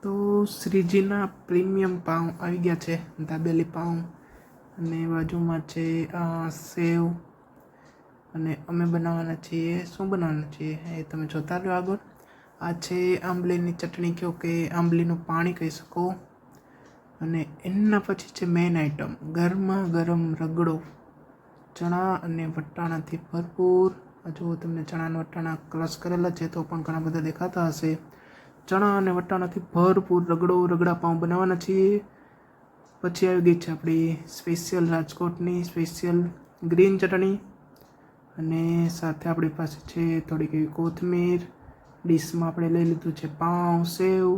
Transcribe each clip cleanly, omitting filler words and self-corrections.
તો શ્રીજીના પ્રીમિયમ પાઉં આવી ગયા છે, દાબેલી પાઉં, અને બાજુમાં છે સેવ, અને અમે બનાવવાના છીએ, શું બનાવવાના છીએ એ તમે જોતા રહ્યો આગળ. આ છે આંબલીની ચટણી કહો કે આંબલીનું પાણી કહી શકો. અને એના પછી છે મેઇન આઈટમ, ગરમા ગરમ રગડો, ચણા અને વટાણાથી ભરપૂર. જો તમને ચણા અને વટાણા ક્રશ કરેલા છે તો પણ ઘણા બધા દેખાતા હશે. ચણા અને વટાણાથી ભરપૂર રગડા પાઉં બનાવવાના છીએ. પછી આવી ગઈ છે આપણી સ્પેશિયલ રાજકોટની સ્પેશિયલ ગ્રીન ચટણી, અને સાથે આપણી પાસે છે થોડીક એવી કોથમીર. ડીશમાં આપણે લઈ લીધું છે પાઉં, સેવ,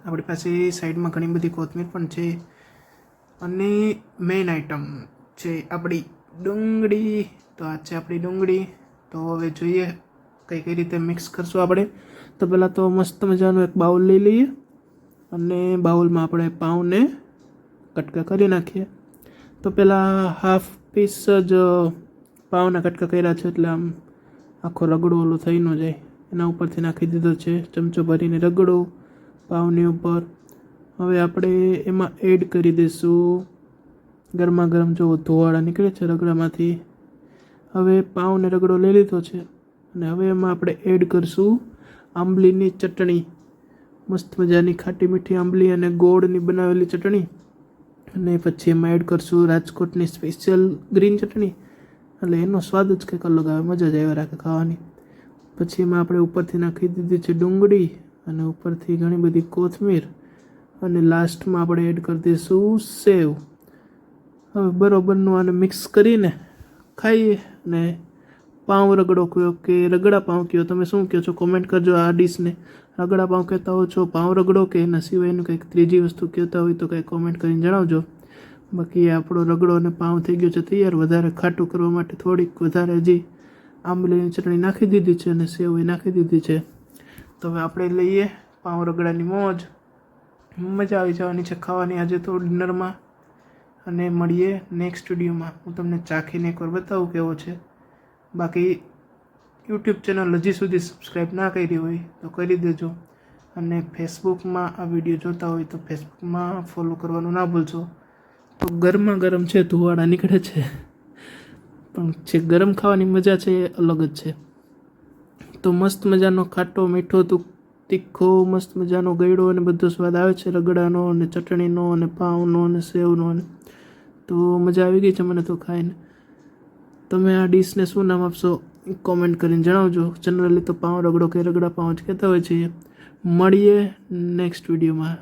આપણી પાસે સાઈડમાં ઘણી બધી કોથમીર પણ છે. અને મેઇન આઈટમ છે આપણી ડુંગળી. તો આ છે આપણી ડુંગળી. તો હવે જોઈએ કઈ રીતે મિક્સ કરશું આપણે. તો પહેલાં તો મસ્ત મજાનું એક બાઉલ લઈ લઈએ, અને બાઉલમાં આપણે પાઉંને કટકા કરી નાખીએ. તો પહેલાં હાફ પીસ જ પાઉંના કટકા કર્યા છે, એટલે આમ આખો રગડો ઓલો થઈ ન જાય. એના ઉપરથી નાખી દીધો છે ચમચો ભરીને રગડો પાઉંની ઉપર. હવે આપણે એમાં એડ કરી દઈશું ગરમા ગરમ, જો ધોવાળા નીકળે છે રગડામાંથી. હવે પાઉંને રગડો લઈ લીધો છે, અને હવે એમાં આપણે એડ કરીશું આંબલીની ચટણી, મસ્ત મજાની ખાટી મીઠી આંબલી અને ગોળની બનાવેલી ચટણી. અને પછી એમાં એડ કરીશું રાજકોટની સ્પેશિયલ ગ્રીન ચટણી, એટલે એનો સ્વાદ જ કંઈક અલગ આવે, મજા જ આવ્યા રાખે ખાવાની. પછી એમાં આપણે ઉપરથી નાખી દીધી છે ડુંગળી, અને ઉપરથી ઘણી બધી કોથમીર, અને લાસ્ટમાં આપણે એડ કરી દઈશું સેવ. હવે બરોબરનું આને મિક્સ કરીને ખાઈએ. અને પાઉં રગડો કહો કે રગડા પાઉં કહો, તમે શું કહો છો કોમેન્ટ કરજો. આ ડીશને રગડા પાઉં કહેતા હો છો, પાઉં રગડો, કે એના સિવાયનું કંઈક ત્રીજી વસ્તુ કહેતા હોય તો કંઈક કોમેન્ટ કરીને જણાવજો. બાકી આપણો રગડો અને પાઉં થઈ ગયો છે તૈયાર. વધારે ખાટું કરવા માટે થોડીક વધારે હજી આંબલીની ચટણી નાખી દીધી છે, અને સેવ એ નાખી દીધી છે. તો હવે આપણે લઈએ પાઉં રગડાની મોજ. મજા આવી જવાની છે ખાવાની આજે તો ડિનરમાં. અને મળીએ નેક્સ્ટ વિડીયોમાં. હું તમને ચાખીને એકવાર બતાવું કેવો છે. બાકી યુટ્યુબ ચેનલ હજી સુધી સબસ્ક્રાઈબ ના કરી હોય તો કરી દેજો, અને ફેસબુકમાં આ વિડીયો જોતા હોય તો ફેસબુકમાં ફોલો કરવાનું ના ભૂલશો. તો ગરમા ગરમ છે, ધુવાડા નીકળે છે, પણ જે ગરમ ખાવાની મજા છે એ અલગ જ છે. તો મસ્ત મજાનો ખાટો મીઠો તીખો મસ્ત મજાનો ગળ્યો અને બધો સ્વાદ આવે છે રગડાનો અને ચટણીનો અને પાઉંનો અને સેવનો. અને તો મજા આવી ગઈ છે મને તો ખાઈને. તમે આ ડીશને શું નામ આપશો કોમેન્ટ કરીને જણાવજો. જનરલી તો પાઉં રગડો કે રગડા પાઉં જ કહેતા હોય છે. મળીએ નેક્સ્ટ વિડીયોમાં.